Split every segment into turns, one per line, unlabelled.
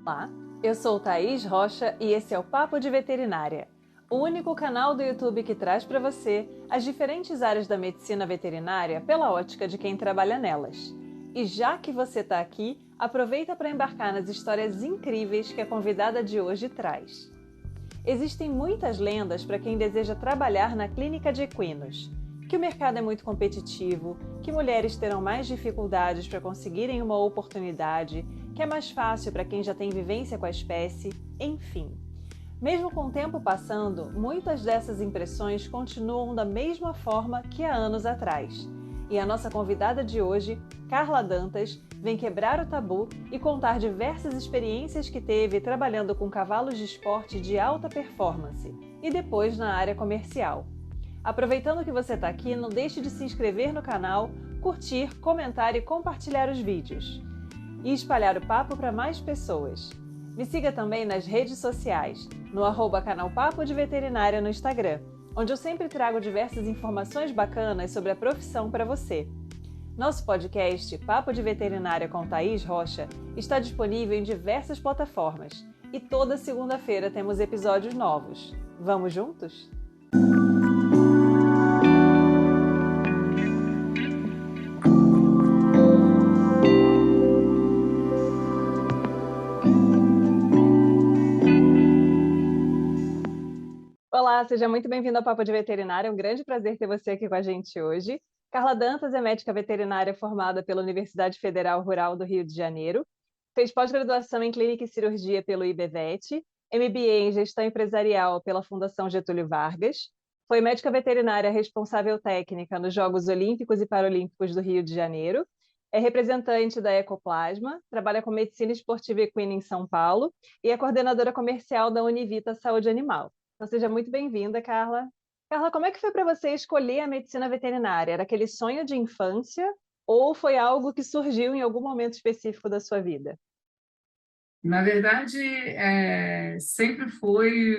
Olá, eu sou Thaís Rocha e esse é o Papo de Veterinária, o único canal do YouTube que traz para você as diferentes áreas da medicina veterinária pela ótica de quem trabalha nelas. E já que você está aqui, aproveita para embarcar nas histórias incríveis que a convidada de hoje traz. Existem muitas lendas para quem deseja trabalhar na clínica de equinos, que o mercado é muito competitivo, que mulheres terão mais dificuldades para conseguirem uma oportunidade, que é mais fácil para quem já tem vivência com a espécie, enfim. Mesmo com o tempo passando, muitas dessas impressões continuam da mesma forma que há anos atrás. E a nossa convidada de hoje, Carla Dantas, vem quebrar o tabu e contar diversas experiências que teve trabalhando com cavalos de esporte de alta performance e depois na área comercial. Aproveitando que você está aqui, não deixe de se inscrever no canal, curtir, comentar e compartilhar os vídeos. E espalhar o papo para mais pessoas. Me siga também nas redes sociais, no @canal Papo de Veterinária no Instagram, onde eu sempre trago diversas informações bacanas sobre a profissão para você. Nosso podcast Papo de Veterinária com Thaís Rocha está disponível em diversas plataformas e toda segunda-feira temos episódios novos. Vamos juntos? Olá, seja muito bem-vindo ao Papo de Veterinária. É um grande prazer ter você aqui com a gente hoje. Carla Dantas é médica veterinária formada pela Universidade Federal Rural do Rio de Janeiro. Fez pós-graduação em Clínica e Cirurgia pelo IBVET, MBA em Gestão Empresarial pela Fundação Getúlio Vargas. Foi médica veterinária responsável técnica nos Jogos Olímpicos e Paralímpicos do Rio de Janeiro. É representante da Ecoplasma, trabalha com medicina esportiva equina em São Paulo e é coordenadora comercial da Univita Saúde Animal. Então, seja muito bem-vinda, Carla. Carla, como é que foi para você escolher a medicina veterinária? Era aquele sonho de infância ou foi algo que surgiu em algum momento específico da sua vida?
Na verdade, sempre foi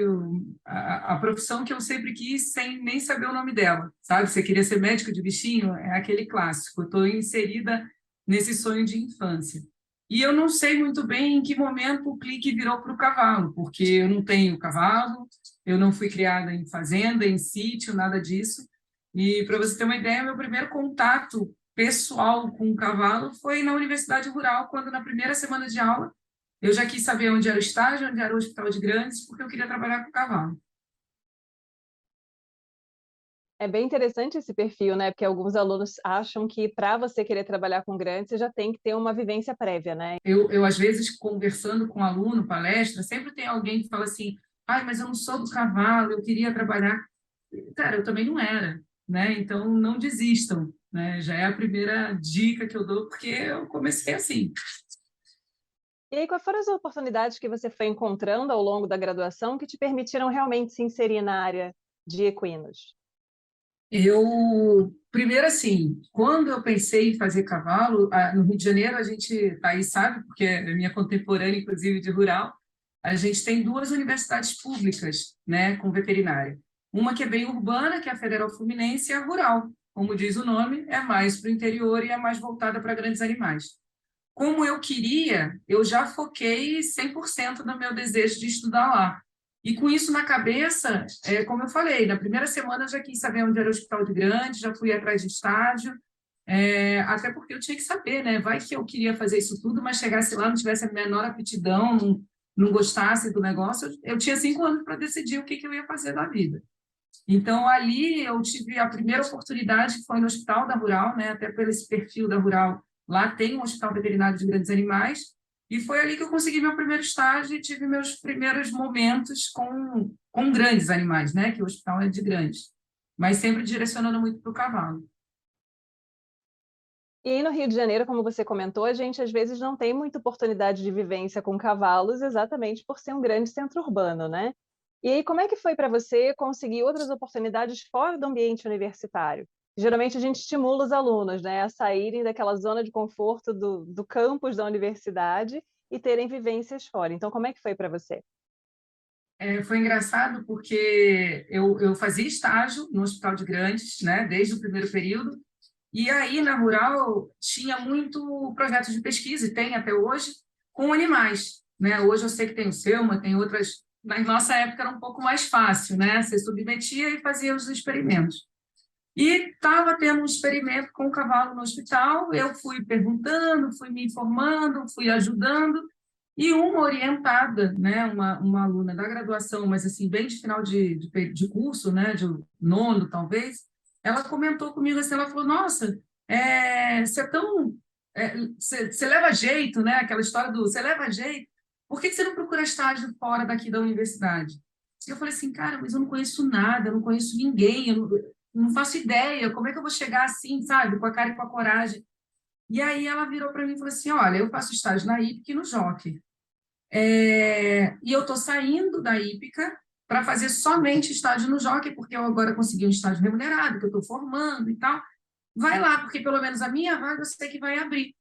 a profissão que eu sempre quis, sem nem saber o nome dela, sabe? Você queria ser médico de bichinho? É aquele clássico. Eu estou inserida nesse sonho de infância. E eu não sei muito bem em que momento o clique virou para o cavalo, porque eu não tenho cavalo, eu não fui criada em fazenda, em sítio, nada disso. E, para você ter uma ideia, meu primeiro contato pessoal com o cavalo foi na Universidade Rural, quando, na primeira semana de aula, eu já quis saber onde era o estágio, onde era o hospital de grandes, porque eu queria trabalhar com cavalo.
É bem interessante esse perfil, né? Porque alguns alunos acham que para você querer trabalhar com grandes, você já tem que ter uma vivência prévia, né?
Às vezes, conversando com um aluno, palestra, sempre tem alguém que fala assim, ai, mas eu não sou do cavalo, eu queria trabalhar. Cara, eu também não era, né? Então, não desistam, né? Já é a primeira dica que eu dou, porque eu comecei assim.
E aí, quais foram as oportunidades que você foi encontrando ao longo da graduação que te permitiram realmente se inserir na área de equinos?
Primeiro assim, quando eu pensei em fazer cavalo, no Rio de Janeiro, a gente, tá aí sabe, porque é minha contemporânea, inclusive, de rural, a gente tem duas universidades públicas, né, com veterinária. Uma que é bem urbana, que é a Federal Fluminense, e a rural. Como diz o nome, é mais para o interior e é mais voltada para grandes animais. Como eu queria, eu já foquei 100% no meu desejo de estudar lá. E com isso na cabeça, como eu falei, na primeira semana eu já quis saber onde era o hospital de grande, já fui atrás de estágio, até porque eu tinha que saber, né? Vai que eu queria fazer isso tudo, mas chegasse lá, não tivesse a menor aptidão, não gostasse do negócio, eu tinha 5 anos para decidir o que eu ia fazer da vida. Então, ali eu tive a primeira oportunidade, que foi no Hospital da Rural, né? Até pelo esse perfil da Rural, lá tem um hospital veterinário de grandes animais, e foi ali que eu consegui meu primeiro estágio e tive meus primeiros momentos com grandes animais, né? Que o hospital é de grandes, mas sempre direcionando muito para o cavalo.
E aí no Rio de Janeiro, como você comentou, a gente às vezes não tem muita oportunidade de vivência com cavalos, exatamente por ser um grande centro urbano, né? E aí, como é que foi para você conseguir outras oportunidades fora do ambiente universitário? Geralmente a gente estimula os alunos, né, a saírem daquela zona de conforto do campus da universidade e terem vivências fora. Então, como é que foi para você?
Foi engraçado porque eu fazia estágio no Hospital de Grandes, né? Desde o primeiro período. E aí, na rural, tinha muito projeto de pesquisa, e tem até hoje, com animais. né? Hoje eu sei que tem o Selma, tem outras. Na nossa época era um pouco mais fácil, né? Você submetia e fazia os experimentos. E estava tendo um experimento com o cavalo no hospital, eu fui perguntando, fui me informando, fui ajudando, e uma orientada, né, uma aluna da graduação, mas assim, bem de final de curso, né, de nono, talvez, ela comentou comigo assim, ela falou, nossa, você é tão... Você leva jeito, né, aquela história do você leva jeito, por que você não procura estágio fora daqui da universidade? E eu falei assim, cara, mas eu não conheço nada, eu não conheço ninguém, eu não faço ideia, como é que eu vou chegar assim, sabe, com a cara e com a coragem? E aí ela virou para mim e falou assim, olha, eu faço estágio na IPC e no Jockey. E eu estou saindo da Hípica para fazer somente estágio no Jockey, porque eu agora consegui um estágio remunerado, que eu estou formando e tal. Vai lá, porque pelo menos a minha vaga eu sei que vai abrir.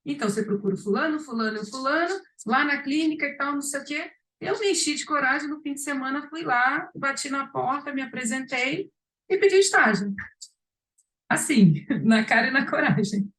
Então, você procura o fulano, fulano e o fulano, lá na clínica e tal, não sei o quê. Eu me enchi de coragem, no fim de semana fui lá, bati na porta, me apresentei e pedi estágio. Assim, na cara e na coragem.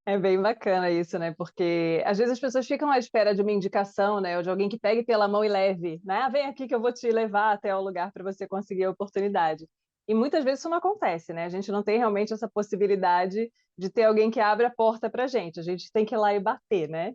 É bem bacana isso, né? Porque às vezes as pessoas ficam à espera de uma indicação, né? Ou de alguém que pegue pela mão e leve, né? Ah, vem aqui que eu vou te levar até o lugar para você conseguir a oportunidade. E muitas vezes isso não acontece, né? A gente não tem realmente essa possibilidade de ter alguém que abra a porta para a gente. A gente tem que ir lá e bater, né?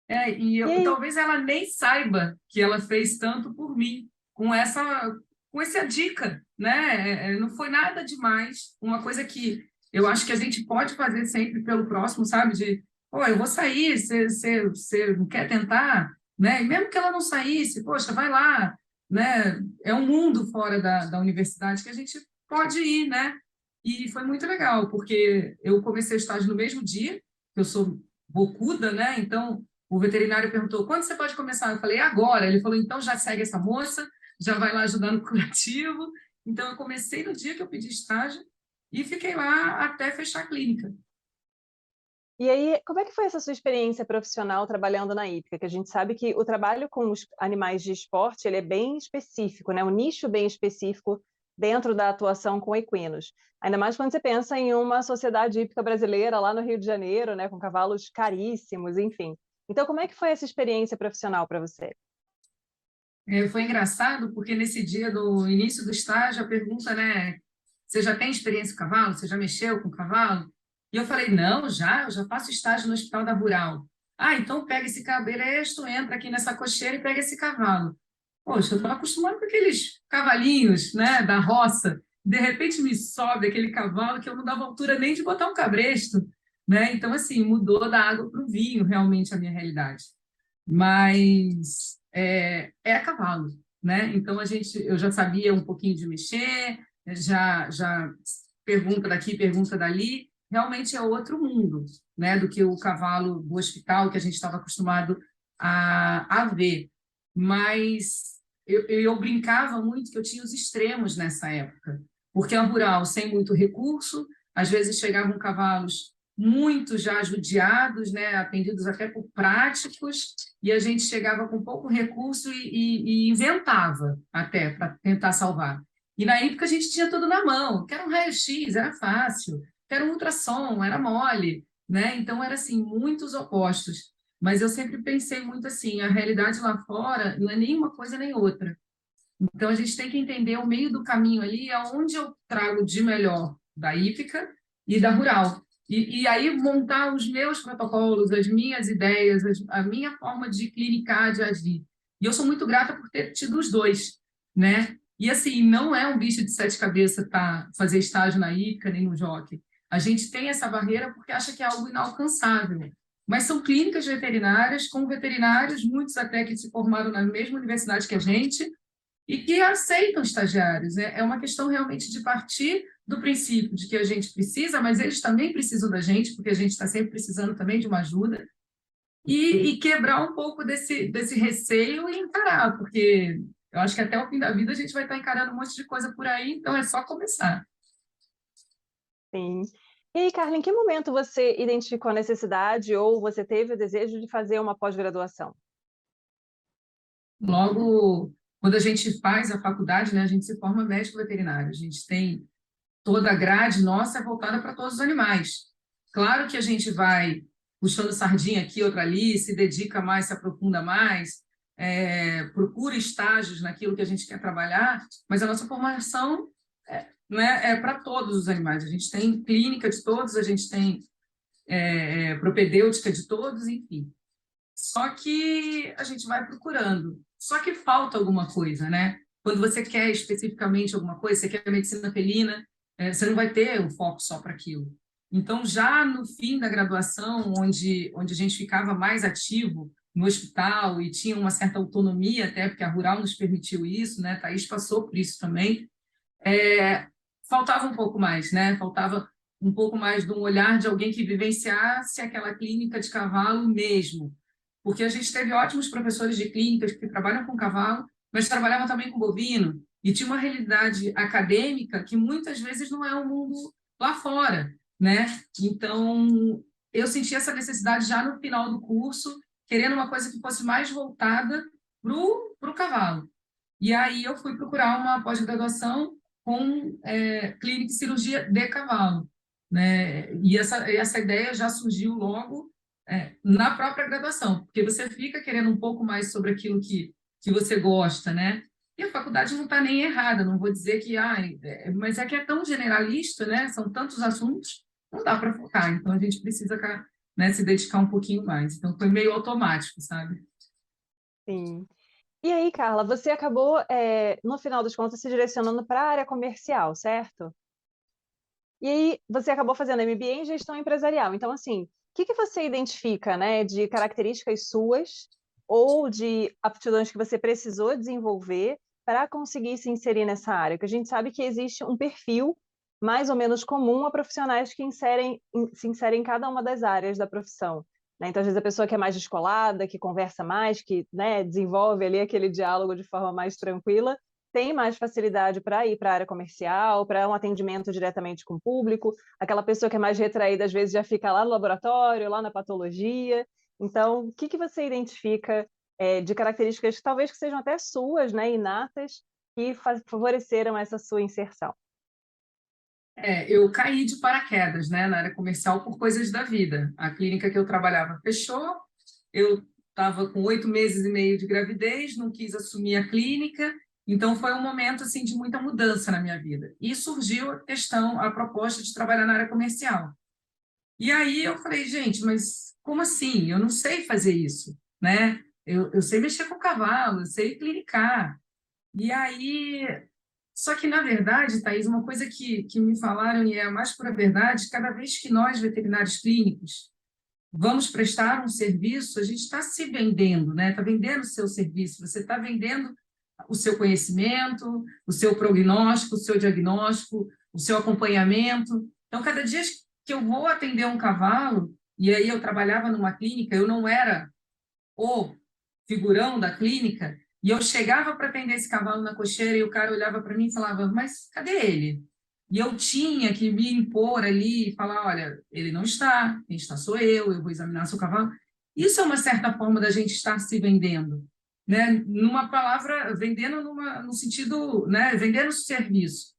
E aí,
Talvez ela nem saiba que ela fez tanto por mim, com essa dica, né? Não foi nada demais, uma coisa que eu acho que a gente pode fazer sempre pelo próximo, sabe? De, pô, eu vou sair, você não quer tentar, né? E mesmo que ela não saísse, poxa, vai lá, né? É um mundo fora da universidade que a gente pode ir, né? E foi muito legal, porque eu comecei o estágio no mesmo dia, eu sou bocuda, né? Então o veterinário perguntou, quando você pode começar? Eu falei, agora. Ele falou, então já segue essa moça, já vai lá ajudar no curativo. Então, eu comecei no dia que eu pedi estágio e fiquei lá até fechar a clínica.
como é que foi essa sua experiência profissional trabalhando na hípica? Que a gente sabe que o trabalho com os animais de esporte ele é bem específico, né? Um nicho bem específico dentro da atuação com equinos. Ainda mais quando você pensa em uma sociedade hípica brasileira lá no Rio de Janeiro, né? Com cavalos caríssimos, enfim. Então, como é que foi essa experiência profissional para você?
Foi engraçado, porque nesse dia do início do estágio, a pergunta, né? Você já tem experiência com cavalo? Você já mexeu com cavalo? E eu falei, não, eu já faço estágio no Hospital da Rural. Ah, então pega esse cabresto, entra aqui nessa cocheira e pega esse cavalo. Poxa, eu estou acostumado com aqueles cavalinhos, né, da roça. De repente me sobe aquele cavalo que eu não dava altura nem de botar um cabresto, né? Então, assim, mudou da água para o vinho realmente a minha realidade. Mas é a cavalo, né? Então eu já sabia um pouquinho de mexer, já pergunta daqui, pergunta dali. Realmente é outro mundo, né? Do que o cavalo do hospital que a gente estava acostumado a ver. Mas eu brincava muito que eu tinha os extremos nessa época, porque a rural sem muito recurso, às vezes chegavam cavalos muito já judiados, né, atendidos até por práticos, e a gente chegava com pouco recurso e inventava até para tentar salvar. E na época a gente tinha tudo na mão, que era um raio-x, era fácil, que era um ultrassom, era mole, né? Então era assim, muitos opostos. Mas eu sempre pensei muito assim, a realidade lá fora não é nem uma coisa nem outra. Então a gente tem que entender o meio do caminho ali, aonde eu trago de melhor da hípica e da rural. E aí montar os meus protocolos, as minhas ideias, a minha forma de clinicar, de agir. E eu sou muito grata por ter tido os dois, né? E assim, não é um bicho de sete cabeças fazer estágio na hípica nem no jockey. A gente tem essa barreira porque acha que é algo inalcançável. Mas são clínicas veterinárias com veterinários, muitos até que se formaram na mesma universidade que a gente, e que aceitam estagiários. É uma questão realmente de partir do princípio de que a gente precisa, mas eles também precisam da gente, porque a gente está sempre precisando também de uma ajuda, e quebrar um pouco desse receio e encarar, porque eu acho que até o fim da vida a gente vai estar encarando um monte de coisa por aí, então é só começar.
Sim. E aí, Carla, em que momento você identificou a necessidade ou você teve o desejo de fazer uma pós-graduação?
Logo, quando a gente faz a faculdade, né, a gente se forma médico veterinário, a gente tem toda a grade nossa é voltada para todos os animais. Claro que a gente vai puxando sardinha aqui, outra ali, se dedica mais, se aprofunda mais, procura estágios naquilo que a gente quer trabalhar, mas a nossa formação não é para todos os animais. A gente tem clínica de todos, a gente tem propedêutica de todos, enfim. Só que a gente vai procurando. Só que falta alguma coisa, né? Quando você quer especificamente alguma coisa, você quer medicina felina, você não vai ter um foco só para aquilo. Então, já no fim da graduação, onde a gente ficava mais ativo no hospital e tinha uma certa autonomia, até porque a Rural nos permitiu isso, né? Thaís passou por isso também, faltava um pouco mais, né? Faltava um pouco mais de um olhar de alguém que vivenciasse aquela clínica de cavalo mesmo, porque a gente teve ótimos professores de clínicas que trabalham com cavalo, mas trabalhavam também com bovino, e tinha uma realidade acadêmica que muitas vezes não é o mundo lá fora, né? Então, eu senti essa necessidade já no final do curso, querendo uma coisa que fosse mais voltada para o cavalo. E aí eu fui procurar uma pós-graduação com clínica e cirurgia de cavalo, né? E essa ideia já surgiu logo na própria graduação, porque você fica querendo um pouco mais sobre aquilo que você gosta, né? E a faculdade não está nem errada, não vou dizer que, mas é que é tão generalista, né? São tantos assuntos, não dá para focar, então a gente precisa, né, se dedicar um pouquinho mais. Então foi meio automático, sabe?
Sim. E aí, Carla, você acabou, no final das contas, se direcionando para a área comercial, certo? E aí, você acabou fazendo MBA em gestão empresarial. Então, assim, o que você identifica, né, de características suas ou de aptidões que você precisou desenvolver para conseguir se inserir nessa área? Porque a gente sabe que existe um perfil mais ou menos comum a profissionais que se inserem em cada uma das áreas da profissão, né? Então, às vezes, a pessoa que é mais descolada, que conversa mais, que, né, desenvolve ali aquele diálogo de forma mais tranquila, tem mais facilidade para ir para a área comercial, para um atendimento diretamente com o público. Aquela pessoa que é mais retraída, às vezes, já fica lá no laboratório, lá na patologia. Então, o que você identifica de características, talvez que sejam até suas, né, inatas, que favoreceram essa sua inserção?
Eu caí de paraquedas, né, na área comercial por coisas da vida. A clínica que eu trabalhava fechou, eu estava com 8 meses e meio de gravidez, não quis assumir a clínica, então foi um momento assim de muita mudança na minha vida. E surgiu a proposta de trabalhar na área comercial. E aí eu falei, gente, mas como assim? Eu não sei fazer isso, né? Eu sei mexer com cavalo, eu sei clinicar. E aí só que, na verdade, Thaís, uma coisa que me falaram, e é a mais pura verdade, cada vez que nós, veterinários clínicos, vamos prestar um serviço, a gente está se vendendo, né? Está vendendo o seu serviço, você está vendendo o seu conhecimento, o seu prognóstico, o seu diagnóstico, o seu acompanhamento. Então, cada dia que eu vou atender um cavalo, e aí eu trabalhava numa clínica, eu não era o figurão da clínica, e eu chegava para atender esse cavalo na cocheira e o cara olhava para mim e falava, mas cadê ele? E eu tinha que me impor ali e falar, olha, ele não está, quem está sou eu vou examinar seu cavalo. Isso é uma certa forma da gente estar se vendendo, né? Numa palavra, vendendo no sentido, né? Vendendo serviço.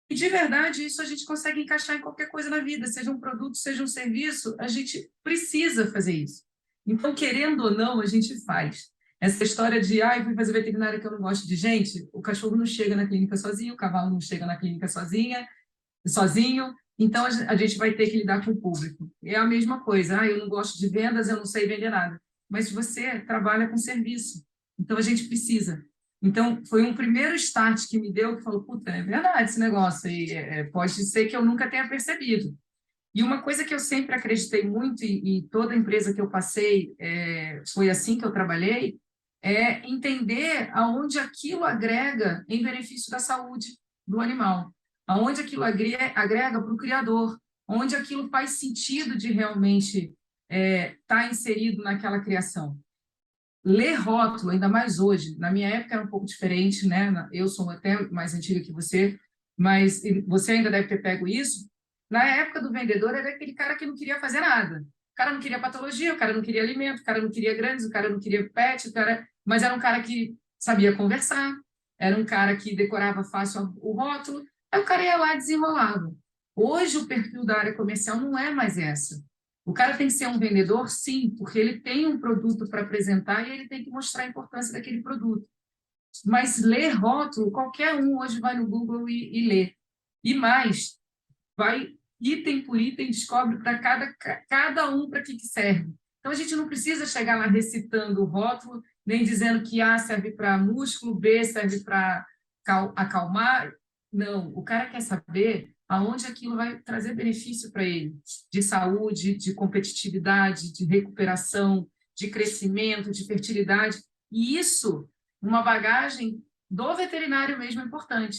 E, de verdade, isso a gente consegue encaixar em qualquer coisa na vida, seja um produto, seja um serviço, a gente precisa fazer isso. Então, querendo ou não, a gente faz. Essa história de, eu fui fazer veterinária que eu não gosto de gente, o cachorro não chega na clínica sozinho, o cavalo não chega na clínica sozinho, então a gente vai ter que lidar com o público. É a mesma coisa, eu não gosto de vendas, eu não sei vender nada. Mas você trabalha com serviço, então a gente precisa. Então, foi um primeiro start que me deu, que falou, puta, é verdade esse negócio, e pode ser que eu nunca tenha percebido. E uma coisa que eu sempre acreditei muito, e toda empresa que eu passei, foi assim que eu trabalhei, é entender aonde aquilo agrega em benefício da saúde do animal, aonde aquilo agrega para o criador, onde aquilo faz sentido de realmente estar inserido naquela criação. Ler rótulo, ainda mais hoje, na minha época era um pouco diferente, né? Eu sou até mais antiga que você, mas você ainda deve ter pego isso. Na época do vendedor, era aquele cara que não queria fazer nada. O cara não queria patologia, o cara não queria alimento, o cara não queria grandes, o cara não queria pet, mas era um cara que sabia conversar, era um cara que decorava fácil o rótulo, aí o cara ia lá e desenrolava. Hoje, o perfil da área comercial não é mais essa. O cara tem que ser um vendedor, sim, porque ele tem um produto para apresentar e ele tem que mostrar a importância daquele produto. Mas ler rótulo, qualquer um hoje vai no Google e lê. E mais, vai item por item, descobre para cada um para que serve. Então, a gente não precisa chegar lá recitando o rótulo, nem dizendo que A serve para músculo, B serve para acalmar. Não, o cara quer saber aonde aquilo vai trazer benefício para ele, de saúde, de competitividade, de recuperação, de crescimento, de fertilidade. E isso, uma bagagem do veterinário mesmo é importante.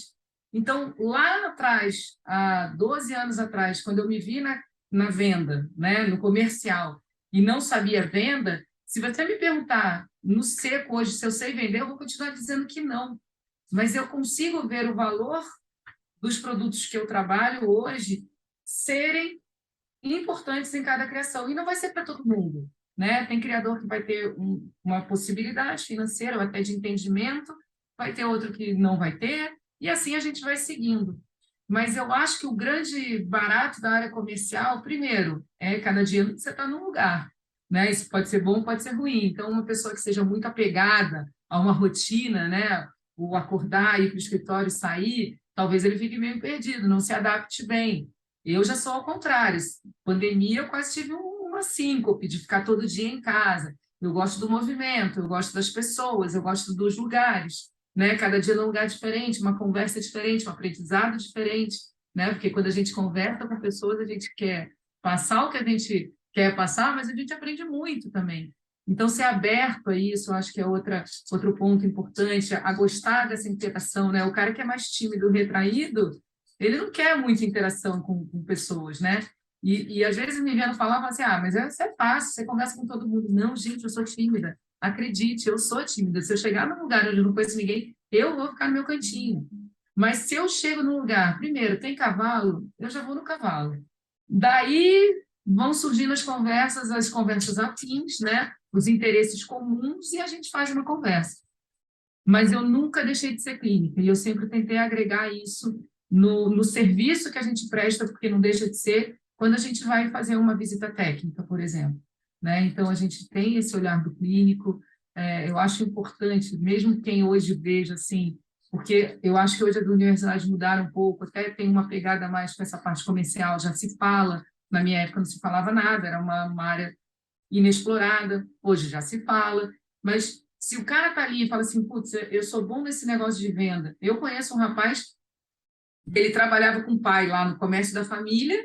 Então, lá atrás, há 12 anos atrás, quando eu me vi na venda, né, no comercial, e não sabia venda, se você me perguntar no seco hoje se eu sei vender, eu vou continuar dizendo que não. Mas eu consigo ver o valor dos produtos que eu trabalho hoje serem importantes em cada criação. E não vai ser para todo mundo, né? Tem criador que vai ter uma possibilidade financeira ou até de entendimento, vai ter outro que não vai ter, e assim a gente vai seguindo. Mas eu acho que o grande barato da área comercial, primeiro, é cada dia você está num lugar, né? Isso pode ser bom, pode ser ruim. Então, uma pessoa que seja muito apegada a uma rotina, né? O acordar, ir para o escritório, sair, talvez ele fique meio perdido, não se adapte bem. Eu já sou ao contrário. Pandemia, eu quase tive uma síncope de ficar todo dia em casa. Eu gosto do movimento, eu gosto das pessoas, eu gosto dos lugares, né? Cada dia num lugar diferente, uma conversa diferente, um aprendizado diferente, né? Porque quando a gente conversa com pessoas, a gente quer passar o que a gente quer passar, mas a gente aprende muito também. Então, ser aberto a isso, eu acho que é outro ponto importante, a gostar dessa interação, né? O cara que é mais tímido, retraído, ele não quer muita interação com pessoas, né? E às vezes me vendo falar, fala assim, mas isso é fácil, você conversa com todo mundo. Não, gente, eu sou tímida. Acredite, eu sou tímida. Se eu chegar num lugar onde eu não conheço ninguém, eu vou ficar no meu cantinho. Mas se eu chego num lugar, primeiro, tem cavalo, eu já vou no cavalo. Daí vão surgindo as conversas afins, né? Os interesses comuns, e a gente faz uma conversa. Mas eu nunca deixei de ser clínica, e eu sempre tentei agregar isso no serviço que a gente presta, porque não deixa de ser, quando a gente vai fazer uma visita técnica, por exemplo, né? Então, a gente tem esse olhar do clínico, eu acho importante, mesmo quem hoje veja, assim, porque eu acho que hoje as universidades mudaram um pouco, até tem uma pegada mais com essa parte comercial, já se fala, na minha época não se falava nada, era uma área inexplorada, hoje já se fala, mas se o cara está ali e fala assim, putz, eu sou bom nesse negócio de venda. Eu conheço um rapaz, ele trabalhava com o pai lá no comércio da família,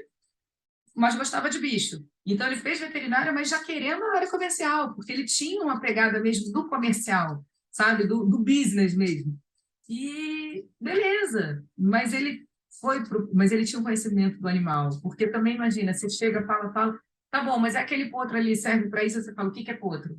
mas gostava de bicho. Então, ele fez veterinária, mas já querendo a área comercial, porque ele tinha uma pegada mesmo do comercial, sabe? Do business mesmo. E beleza, mas ele tinha um conhecimento do animal, porque também imagina, você chega, fala, tá bom, mas aquele potro ali serve para isso, você fala, o que é potro?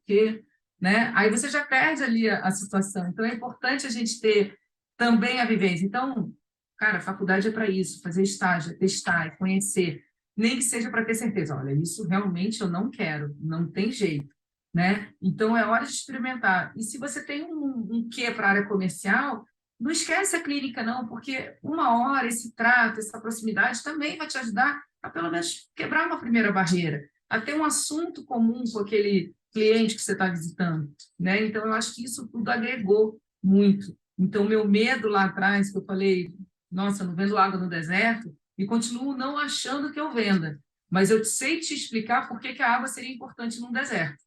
Que, né? Aí você já perde ali a situação. Então é importante a gente ter também a vivência. Então, cara, a faculdade é para isso, fazer estágio, testar, conhecer, nem que seja para ter certeza, olha, isso realmente eu não quero, não tem jeito, né? Então, é hora de experimentar. E se você tem um quê para a área comercial, não esquece a clínica, não, porque uma hora, esse trato, essa proximidade também vai te ajudar a, pelo menos, quebrar uma primeira barreira, a ter um assunto comum com aquele cliente que você está visitando, né? Então, eu acho que isso tudo agregou muito. Então, meu medo lá atrás, que eu falei, nossa, eu não vendo água no deserto, e continuo não achando que eu venda, mas eu sei te explicar por que a água seria importante num deserto,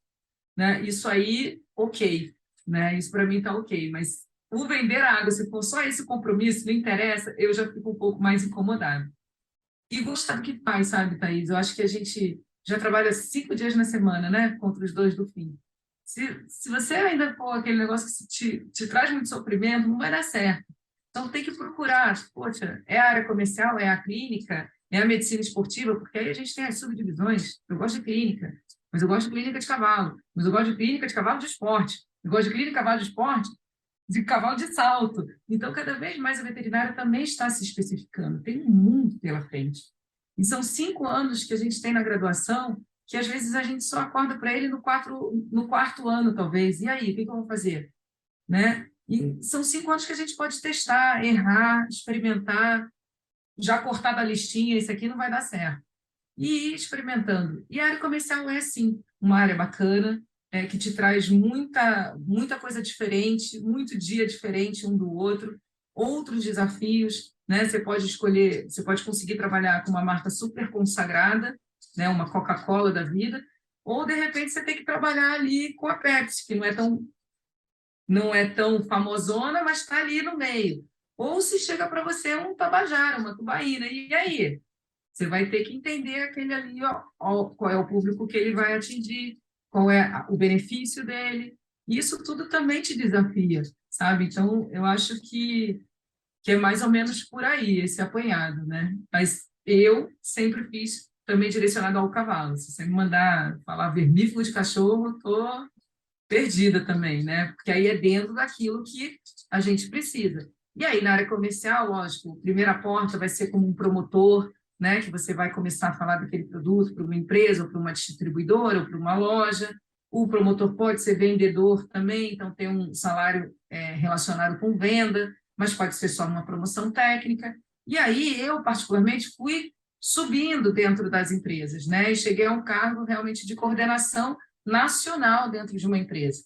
né? Isso aí, ok, né? Isso para mim está ok, mas o vender a água, se for só esse compromisso, não interessa, eu já fico um pouco mais incomodado. E gostar do que faz, sabe, Thaís? Eu acho que a gente já trabalha 5 dias na semana, né? Contra os 2 do fim. Se você ainda for aquele negócio que te traz muito sofrimento, não vai dar certo. Então, tem que procurar, poxa, é a área comercial, é a clínica, é a medicina esportiva, porque aí a gente tem as subdivisões. Eu gosto de clínica, mas eu gosto de clínica de cavalo, mas eu gosto de clínica de cavalo de esporte, eu gosto de clínica de cavalo de esporte, de cavalo de salto. Então, cada vez mais a veterinária também está se especificando, tem um mundo pela frente. E são 5 anos que a gente tem na graduação, que às vezes a gente só acorda para ele no quarto ano, talvez. E aí, o que eu vou fazer? Né? E são 5 anos que a gente pode testar, errar, experimentar, já cortar da listinha, isso aqui não vai dar certo. e ir experimentando. E a área comercial é, sim, uma área bacana, que te traz muita coisa diferente, muito dia diferente um do outro, outros desafios, né? Você pode escolher, você pode conseguir trabalhar com uma marca super consagrada, né? Uma Coca-Cola da vida, ou de repente você tem que trabalhar ali com a Pepsi, que não é tão famosona, mas está ali no meio. Ou se chega para você um Tabajara, uma Tubaína, e aí? Você vai ter que entender aquele ali, ó, qual é o público que ele vai atingir, qual é o benefício dele. Isso tudo também te desafia, sabe? Então, eu acho que é mais ou menos por aí esse apanhado, né? Mas eu sempre fiz também direcionado ao cavalo. Se você me mandar falar vermífugo de cachorro, tô perdida também, né? Porque aí é dentro daquilo que a gente precisa. E aí, na área comercial, lógico, a primeira porta vai ser como um promotor, né? Que você vai começar a falar daquele produto para uma empresa, ou para uma distribuidora, ou para uma loja. O promotor pode ser vendedor também, então tem um salário relacionado com venda, mas pode ser só uma promoção técnica. E aí, eu, particularmente, fui subindo dentro das empresas, né? E cheguei a um cargo realmente de coordenação nacional dentro de uma empresa.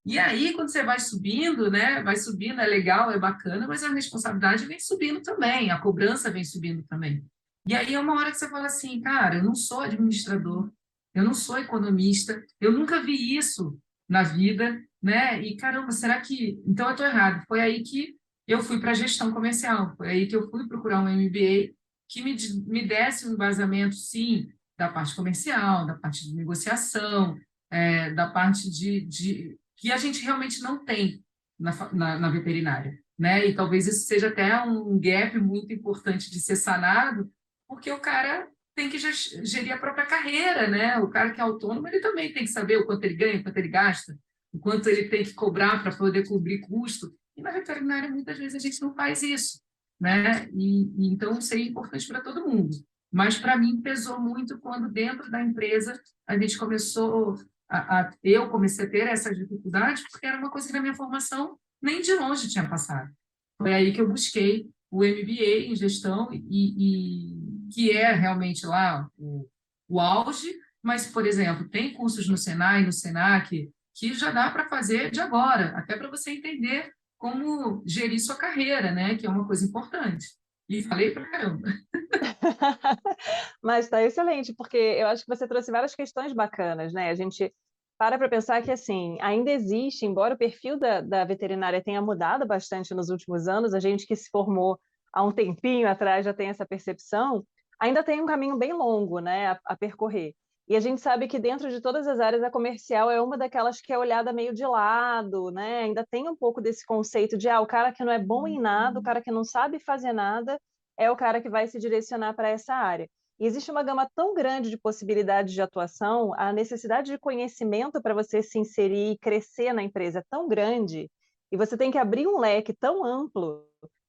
E aí, quando você vai subindo, né? Vai subindo, é legal, é bacana, mas a responsabilidade vem subindo também, a cobrança vem subindo também. E aí é uma hora que você fala assim, cara, eu não sou administrador, eu não sou economista, eu nunca vi isso na vida, né? E caramba, será que. Então eu estou errado. Foi aí que eu fui para a gestão comercial, foi aí que eu fui procurar um MBA que me desse um embasamento, sim, da parte comercial, da parte de negociação, da parte que a gente realmente não tem na veterinária, né? E talvez isso seja até um gap muito importante de ser sanado, porque o cara tem que gerir a própria carreira, né? O cara que é autônomo, ele também tem que saber o quanto ele ganha, o quanto ele gasta, o quanto ele tem que cobrar para poder cobrir custo. E na veterinária, muitas vezes, a gente não faz isso, né? E então seria importante para todo mundo. Mas para mim pesou muito quando dentro da empresa a gente começou eu comecei a ter essas dificuldades porque era uma coisa que na minha formação nem de longe tinha passado. Foi aí que eu busquei o MBA em gestão e que é realmente lá o auge, mas, por exemplo, tem cursos no Senai, no Senac, que já dá para fazer de agora, até para você entender como gerir sua carreira, né? Que é uma coisa importante. E falei para caramba.
Mas está excelente, porque eu acho que você trouxe várias questões bacanas, né? A gente para pensar que, assim, ainda existe, embora o perfil da veterinária tenha mudado bastante nos últimos anos, a gente que se formou há um tempinho atrás já tem essa percepção, ainda tem um caminho bem longo, né, a percorrer. E a gente sabe que dentro de todas as áreas, a comercial é uma daquelas que é olhada meio de lado, né? Ainda tem um pouco desse conceito de, o cara que não é bom em nada, o cara que não sabe fazer nada, é o cara que vai se direcionar para essa área. E existe uma gama tão grande de possibilidades de atuação, a necessidade de conhecimento para você se inserir e crescer na empresa é tão grande, e você tem que abrir um leque tão amplo,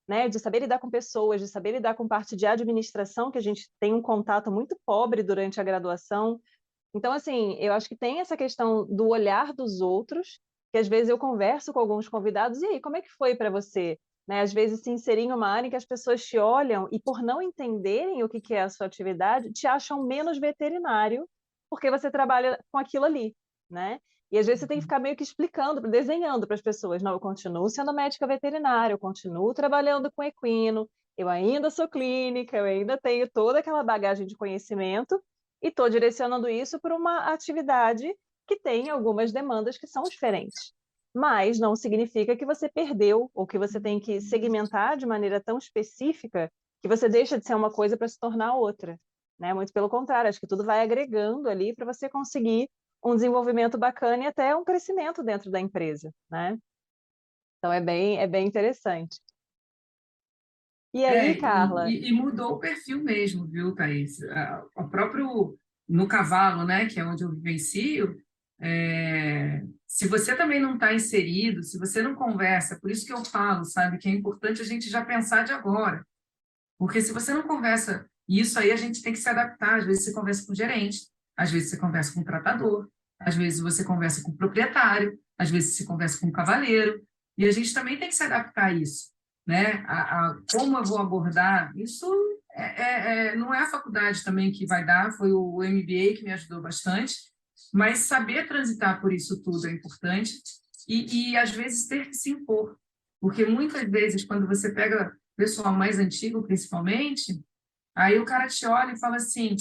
né, de saber lidar com pessoas, de saber lidar com parte de administração, que a gente tem um contato muito pobre durante a graduação. Então, assim, eu acho que tem essa questão do olhar dos outros, que às vezes eu converso com alguns convidados, e aí, como é que foi para você? Né? Às vezes se inserir em uma área em que as pessoas te olham e por não entenderem o que é a sua atividade, te acham menos veterinário, porque você trabalha com aquilo ali, né? E às vezes você tem que ficar meio que explicando, desenhando para as pessoas, não, eu continuo sendo médica veterinária, eu continuo trabalhando com equino, eu ainda sou clínica, eu ainda tenho toda aquela bagagem de conhecimento, e estou direcionando isso para uma atividade que tem algumas demandas que são diferentes. Mas não significa que você perdeu ou que você tem que segmentar de maneira tão específica que você deixa de ser uma coisa para se tornar outra. Né? Muito pelo contrário, acho que tudo vai agregando ali para você conseguir um desenvolvimento bacana e até um crescimento dentro da empresa. Né? Então é bem interessante. E aí, Carla?
E mudou o perfil mesmo, viu, Thaís? O próprio, no cavalo, né, que é onde eu vivencio, se você também não está inserido, se você não conversa, por isso que eu falo, sabe, que é importante a gente já pensar de agora. Porque se você não conversa, isso aí a gente tem que se adaptar. Às vezes você conversa com o gerente, às vezes você conversa com o tratador, às vezes você conversa com o proprietário, às vezes você conversa com o cavaleiro, e a gente também tem que se adaptar a isso, né? Como eu vou abordar isso não é a faculdade também que vai dar, foi o MBA que me ajudou bastante, mas saber transitar por isso tudo é importante e às vezes, ter que se impor. Porque muitas vezes, quando você pega pessoal mais antigo, principalmente, aí o cara te olha e fala assim,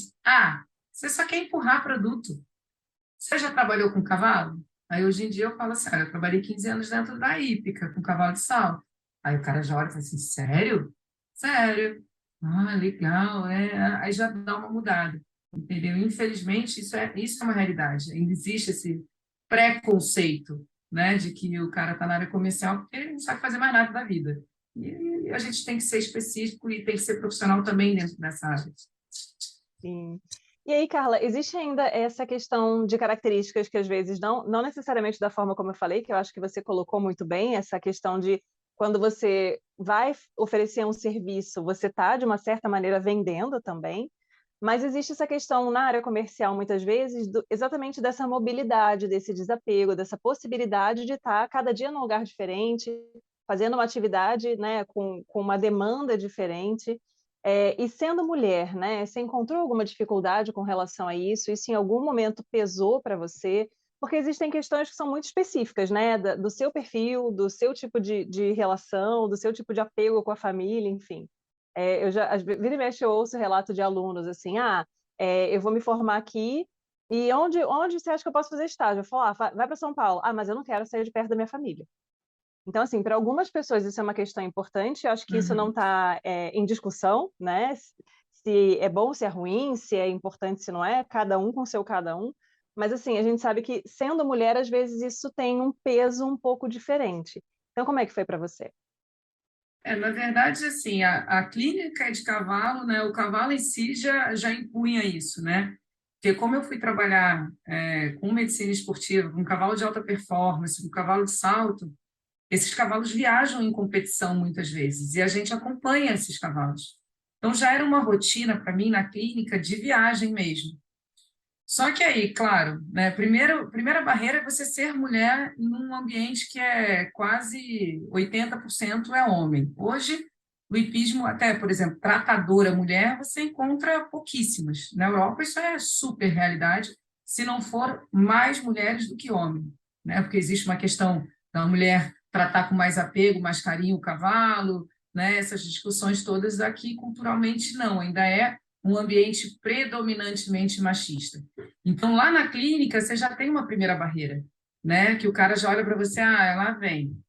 você só quer empurrar produto. Você já trabalhou com cavalo? Aí, hoje em dia, eu falo assim, eu trabalhei 15 anos dentro da hípica, com cavalo de salto. Aí o cara já olha e fala assim, sério? Sério. Ah, legal, Aí já dá uma mudada, entendeu? Infelizmente, isso é uma realidade. Ainda existe esse preconceito, né, de que o cara está na área comercial porque ele não sabe fazer mais nada da vida. E a gente tem que ser específico e tem que ser profissional também dentro dessa área.
Sim. E aí, Carla, existe ainda essa questão de características que às vezes não necessariamente da forma como eu falei, que eu acho que você colocou muito bem, essa questão de quando você vai oferecer um serviço, você está, de uma certa maneira, vendendo também, mas existe essa questão na área comercial, muitas vezes, exatamente dessa mobilidade, desse desapego, dessa possibilidade de estar cada dia num lugar diferente, fazendo uma atividade, né, com uma demanda diferente. E sendo mulher, né, você encontrou alguma dificuldade com relação a isso? Isso em algum momento pesou para você? Porque existem questões que são muito específicas, né, do seu perfil, do seu tipo de relação, do seu tipo de apego com a família, enfim. Eu já, vira e mexe, eu ouço relato de alunos assim, eu vou me formar aqui, e onde você acha que eu posso fazer estágio? Eu falo, vai para São Paulo. Mas eu não quero sair de perto da minha família. Então, assim, para algumas pessoas isso é uma questão importante, eu acho que isso não
Uhum.
está em discussão, né? Se é bom, se é ruim, se é importante, se não é, cada um com seu cada um. Mas, assim, a gente sabe que, sendo mulher, às vezes isso tem um peso um pouco diferente. Então, como é que foi para você?
Na verdade, assim, a clínica de cavalo, né, o cavalo em si já impunha isso, né? Porque como eu fui trabalhar com medicina esportiva, com cavalo de alta performance, com cavalo de salto, esses cavalos viajam em competição muitas vezes e a gente acompanha esses cavalos. Então já era uma rotina para mim na clínica de viagem mesmo. Só que aí, claro, né, primeira barreira é você ser mulher num ambiente que é quase 80% é homem. Hoje, o hipismo, até, por exemplo, tratadora mulher, você encontra pouquíssimas. Na Europa, isso é super realidade, se não for mais mulheres do que homens, né? Porque existe uma questão da mulher tratar com mais apego, mais carinho o cavalo, né? Essas discussões todas aqui, culturalmente, não, ainda é um ambiente predominantemente machista. Então, lá na clínica, você já tem uma primeira barreira, né? Que o cara já olha para você, lá vem,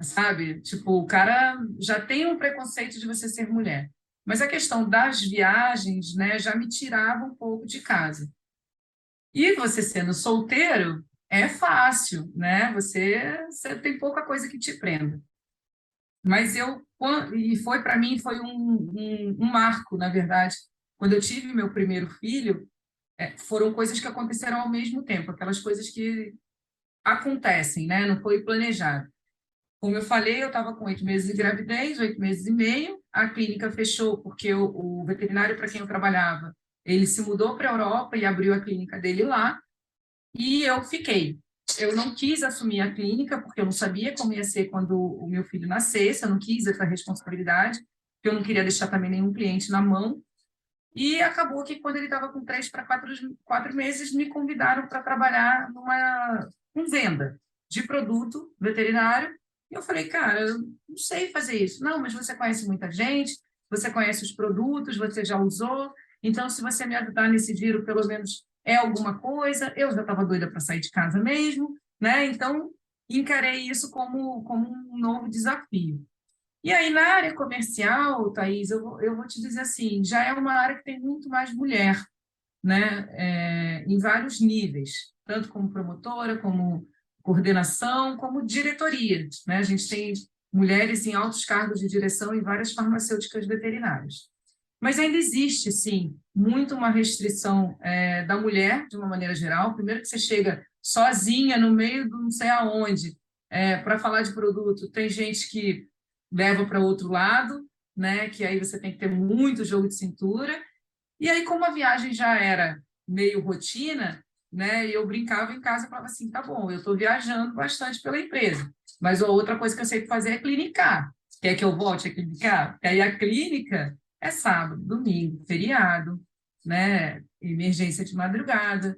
sabe? Tipo, o cara já tem um preconceito de você ser mulher. Mas a questão das viagens, né, já me tirava um pouco de casa. E você sendo solteiro, é fácil, né? Você tem pouca coisa que te prenda. Mas e foi para mim, foi um marco, na verdade. Quando eu tive meu primeiro filho, foram coisas que aconteceram ao mesmo tempo, aquelas coisas que acontecem, né? Não foi planejado. Como eu falei, eu estava com 8 meses de gravidez, 8 meses e meio, a clínica fechou porque o veterinário para quem eu trabalhava, ele se mudou para a Europa e abriu a clínica dele lá, e eu fiquei. Eu não quis assumir a clínica, porque eu não sabia como ia ser quando o meu filho nascesse, eu não quis essa responsabilidade, porque eu não queria deixar também nenhum cliente na mão, e acabou que, quando ele estava com 3 para 4 meses, me convidaram para trabalhar com venda de produto veterinário. E eu falei, cara, eu não sei fazer isso. Não, mas você conhece muita gente, você conhece os produtos, você já usou. Então, se você me ajudar nesse giro, pelo menos é alguma coisa. Eu já estava doida para sair de casa mesmo, né? Então, encarei isso como um novo desafio. E aí, na área comercial, Thaís, eu vou te dizer assim, já é uma área que tem muito mais mulher, né? Em vários níveis, tanto como promotora, como coordenação, como diretoria, né? A gente tem mulheres em altos cargos de direção em várias farmacêuticas veterinárias. Mas ainda existe, sim, muito uma restrição da mulher, de uma maneira geral. Primeiro que você chega sozinha no meio do não sei aonde, para falar de produto, tem gente que leva para outro lado, né? Que aí você tem que ter muito jogo de cintura. E aí, como a viagem já era meio rotina, né? Eu brincava em casa e falava assim, tá bom, eu estou viajando bastante pela empresa, mas a outra coisa que eu sei fazer é clinicar. Quer que eu volte a clinicar? Porque aí a clínica é sábado, domingo, feriado, né? Emergência de madrugada.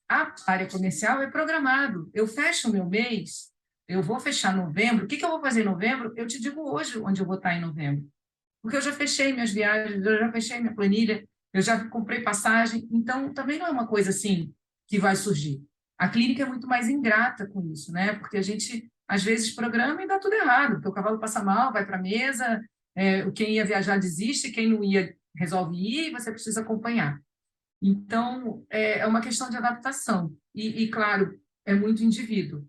A área comercial é programado. Eu fecho o meu mês, eu vou fechar novembro. O que que eu vou fazer em novembro? Eu te digo hoje onde eu vou estar em novembro. Porque eu já fechei minhas viagens, eu já fechei minha planilha, eu já comprei passagem. Então, também não é uma coisa assim que vai surgir. A clínica é muito mais ingrata com isso, né? Porque a gente, às vezes, programa e dá tudo errado. Porque o cavalo passa mal, vai para a mesa, quem ia viajar desiste, quem não ia resolve ir e você precisa acompanhar. Então, é uma questão de adaptação. Claro, é muito indivíduo.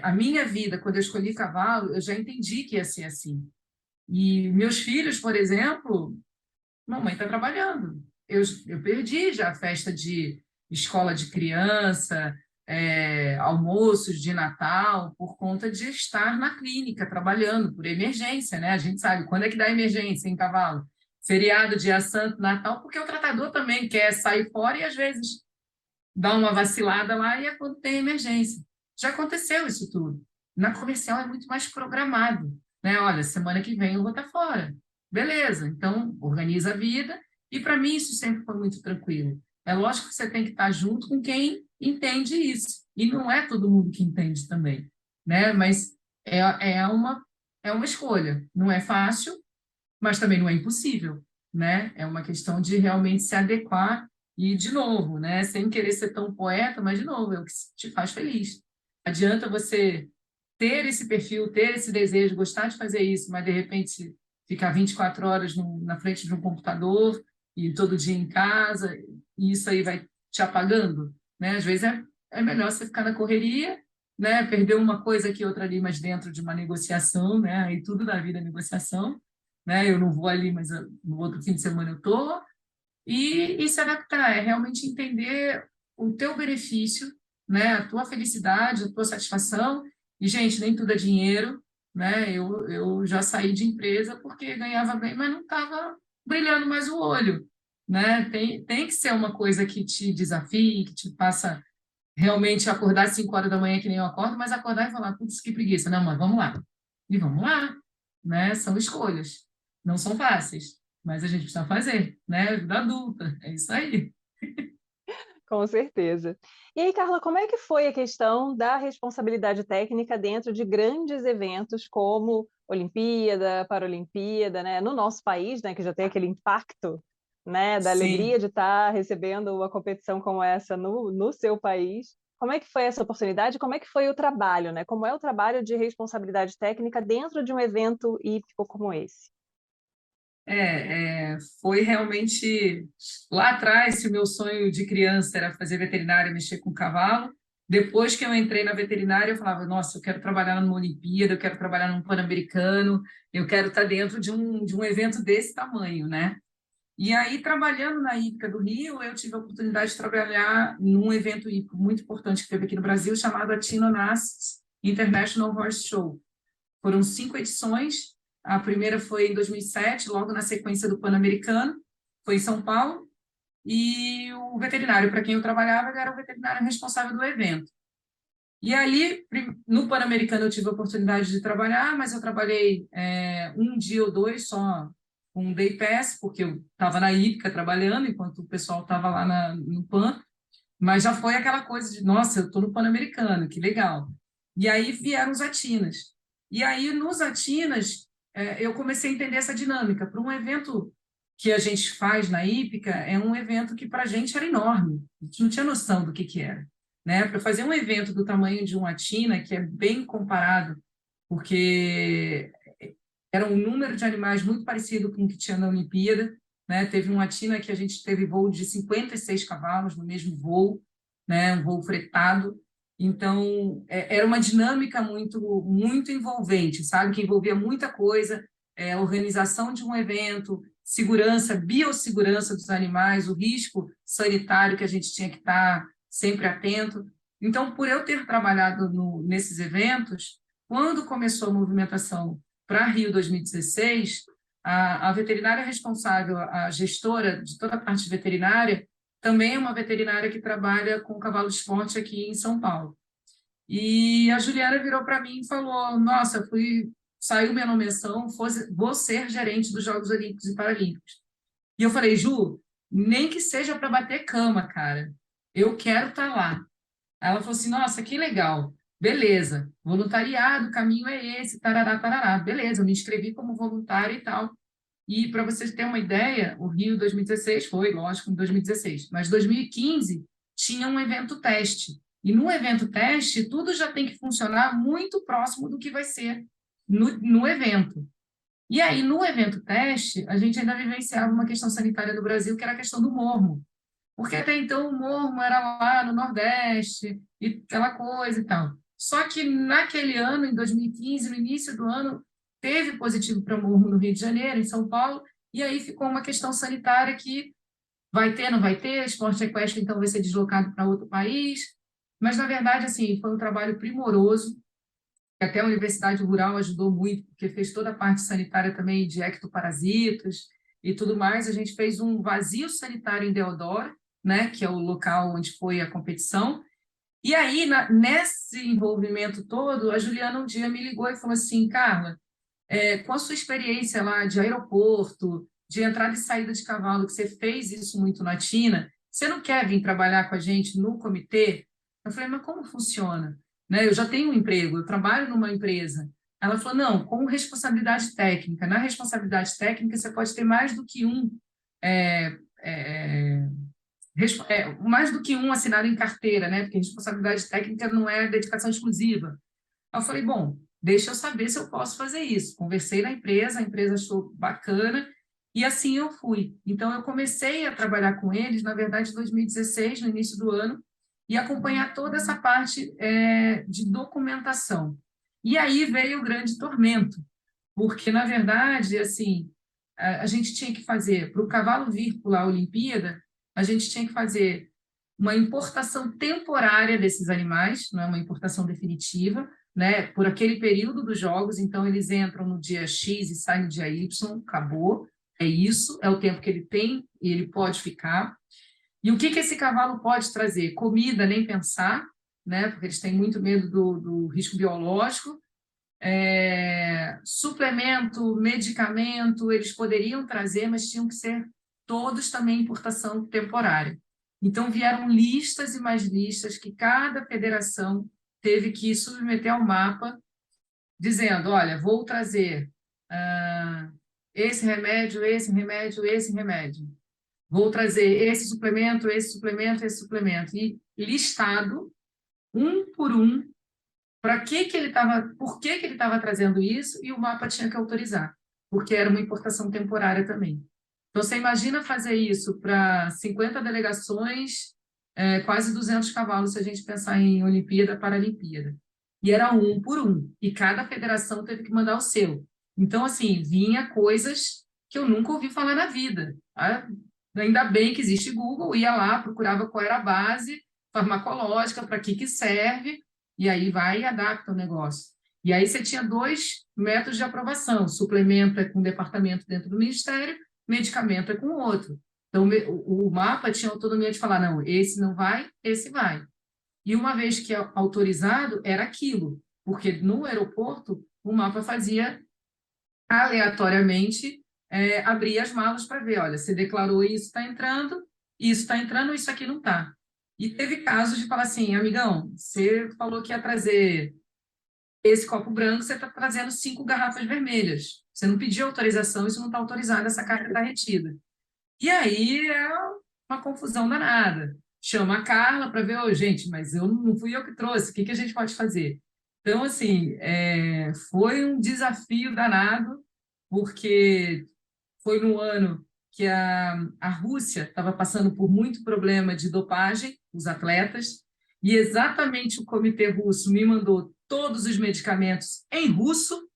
A minha vida, quando eu escolhi cavalo, eu já entendi que ia ser assim. E meus filhos, por exemplo, mamãe está trabalhando. Eu perdi já a festa de escola de criança, almoços de Natal, por conta de estar na clínica trabalhando, por emergência, né? A gente sabe quando é que dá emergência em cavalo. Feriado, dia santo, Natal, porque o tratador também quer sair fora e às vezes dá uma vacilada lá e é quando tem emergência. Já aconteceu isso tudo. Na comercial é muito mais programado, né? Olha, semana que vem eu vou estar fora. Beleza, então organiza a vida. E para mim isso sempre foi muito tranquilo. É lógico que você tem que estar junto com quem entende isso. E não é todo mundo que entende também, né? Mas é, é uma, é uma escolha. Não é fácil, mas também não é impossível, né? É uma questão de realmente se adequar e, de novo, né? Sem querer ser tão poeta, mas, de novo, é o que te faz feliz. Adianta você ter esse perfil, ter esse desejo, gostar de fazer isso, mas, de repente, ficar 24 horas na frente de um computador e todo dia em casa, e isso aí vai te apagando, né? Às vezes é melhor você ficar na correria, né? Perder uma coisa aqui, outra ali, mas dentro de uma negociação, né? E tudo na vida é negociação, né? Eu não vou ali, mas no outro fim de semana eu tô. E se adaptar, é realmente entender o teu benefício, né? A tua felicidade, a tua satisfação. E, gente, nem tudo é dinheiro, né? Eu já saí de empresa porque ganhava bem, mas não estava brilhando mais o olho, né? Tem que ser uma coisa que te desafie, que te faça realmente acordar às 5 horas da manhã, que nem eu acordo, mas acordar e falar, putz, que preguiça. Não, mas vamos lá. E vamos lá, né? São escolhas. Não são fáceis, mas a gente precisa fazer, né? Vida adulta, é isso aí.
Com certeza. E aí, Carla, como é que foi a questão da responsabilidade técnica dentro de grandes eventos como Olimpíada, Paralimpíada, né? No nosso país, né, que já tem aquele impacto, né, da alegria
Sim.
de estar recebendo uma competição como essa no seu país. Como é que foi essa oportunidade? Como é que foi o trabalho, né? Como é o trabalho de responsabilidade técnica dentro de um evento hípico como esse?
Foi realmente lá atrás, se o meu sonho de criança era fazer veterinária, mexer com cavalo. Depois que eu entrei na veterinária, eu falava, nossa, eu quero trabalhar numa Olimpíada, eu quero trabalhar num Pan-Americano, eu quero estar dentro de um evento desse tamanho, né? E aí, trabalhando na Hípica do Rio, eu tive a oportunidade de trabalhar num evento hípico muito importante que teve aqui no Brasil, chamado Atino Nasses International Horse Show. Foram 5 edições. A primeira foi em 2007, logo na sequência do Pan-Americano, foi em São Paulo. E o veterinário para quem eu trabalhava ele era o veterinário responsável do evento. E ali, no Pan-Americano, eu tive a oportunidade de trabalhar, mas eu trabalhei um dia ou dois só com um day pass, porque eu estava na hípica trabalhando, enquanto o pessoal estava lá no Pan. Mas já foi aquela coisa de, nossa, eu estou no Pan-Americano, que legal. E aí vieram os Atinas. E aí, nos Atinas, eu comecei a entender essa dinâmica. Para um evento que a gente faz na hípica, é um evento que para a gente era enorme. A gente não tinha noção do que era. Né? Para fazer um evento do tamanho de um Atina, que é bem comparado, porque era um número de animais muito parecido com o que tinha na Olimpíada, né? Teve uma Atina que a gente teve voo de 56 cavalos no mesmo voo, né? Um voo fretado. Então, era uma dinâmica muito envolvente, sabe? Que envolvia muita coisa, a organização de um evento, segurança, biossegurança dos animais, o risco sanitário que a gente tinha que estar sempre atento. Então, por eu ter trabalhado nesses eventos, quando começou a movimentação para Rio 2016, a veterinária responsável, a gestora de toda a parte veterinária, também é uma veterinária que trabalha com cavalo de esporte aqui em São Paulo. E a Juliana virou para mim e falou: Nossa, saiu minha nomeação, vou ser gerente dos Jogos Olímpicos e Paralímpicos. E eu falei, Ju, nem que seja para bater cama, cara. Eu quero estar lá. Ela falou assim, nossa, que legal. Beleza, voluntariado, o caminho é esse, tarará, tarará. Beleza, eu me inscrevi como voluntária e tal. E para vocês terem uma ideia, o Rio 2016 foi, lógico, em 2016, mas 2015 tinha um evento teste. E no evento teste, tudo já tem que funcionar muito próximo do que vai ser no evento. E aí, no evento teste, a gente ainda vivenciava uma questão sanitária do Brasil, que era a questão do morro. Porque até então o morro era lá no Nordeste, e aquela coisa e tal. Só que naquele ano, em 2015, no início do ano, teve positivo para morro no Rio de Janeiro, em São Paulo, e aí ficou uma questão sanitária que vai ter, não vai ter, esporte equestre então vai ser deslocado para outro país. Mas, na verdade, assim, foi um trabalho primoroso, que até a Universidade Rural ajudou muito, porque fez toda a parte sanitária também de ectoparasitas e tudo mais. A gente fez um vazio sanitário em Deodoro, né, que é o local onde foi a competição. E aí, nesse envolvimento todo, a Juliana um dia me ligou e falou assim, Carla, com a sua experiência lá de aeroporto, de entrada e saída de cavalo, que você fez isso muito na Tina, você não quer vir trabalhar com a gente no comitê? Eu falei, mas como funciona? Né? Eu já tenho um emprego, eu trabalho numa empresa. Ela falou, não, com responsabilidade técnica. Na responsabilidade técnica, você pode ter mais do que um é, é, mais do que um assinado em carteira, né? Porque responsabilidade técnica não é dedicação exclusiva. Eu falei, bom, deixa eu saber se eu posso fazer isso. Conversei na empresa, a empresa achou bacana, e assim eu fui. Então, eu comecei a trabalhar com eles, na verdade, em 2016, no início do ano, e acompanhar toda essa parte de documentação. E aí veio o grande tormento, porque, na verdade, assim, a gente tinha que fazer, para o cavalo vir pular a Olimpíada, a gente tinha que fazer uma importação temporária desses animais, não é uma importação definitiva, né, por aquele período dos jogos, então eles entram no dia X e saem no dia Y, acabou, é isso, é o tempo que ele tem e ele pode ficar. E o que esse cavalo pode trazer? Comida, nem pensar, né, porque eles têm muito medo do risco biológico, suplemento, medicamento, eles poderiam trazer, mas tinham que ser todos também importação temporária. Então, vieram listas e mais listas que cada federação teve que submeter ao mapa, dizendo, olha, vou trazer esse remédio, esse remédio, esse remédio. Vou trazer esse suplemento, esse suplemento, esse suplemento. E listado, um por um, para que ele estava, por que ele estava trazendo isso, e o mapa tinha que autorizar, porque era uma importação temporária também. Então, você imagina fazer isso para 50 delegações, quase 200 cavalos, se a gente pensar em Olimpíada, Paralimpíada. E era um por um, e cada federação teve que mandar o seu. Então, assim, vinha coisas que eu nunca ouvi falar na vida. Tá? Ainda bem que existe Google, ia lá, procurava qual era a base farmacológica, para que serve, e aí vai e adapta o negócio. E aí você tinha dois métodos de aprovação: suplemento é com um departamento dentro do Ministério, medicamento é com outro. Então, o mapa tinha autonomia de falar, não, esse não vai, esse vai. E uma vez que é autorizado, era aquilo, porque no aeroporto o mapa fazia aleatoriamente, abrir as malas para ver, olha, você declarou isso está entrando, isso aqui não está. E teve casos de falar assim, amigão, você falou que ia trazer esse copo branco, você está trazendo 5 garrafas vermelhas. Você não pediu autorização, isso não está autorizado, essa carga está retida. E aí é uma confusão danada. Chama a Carla para ver, oh, gente, mas não fui eu que trouxe, o que a gente pode fazer? Então, assim, foi um desafio danado, porque foi no ano que a Rússia estava passando por muito problema de dopagem, os atletas, e exatamente o comitê russo me mandou todos os medicamentos em russo,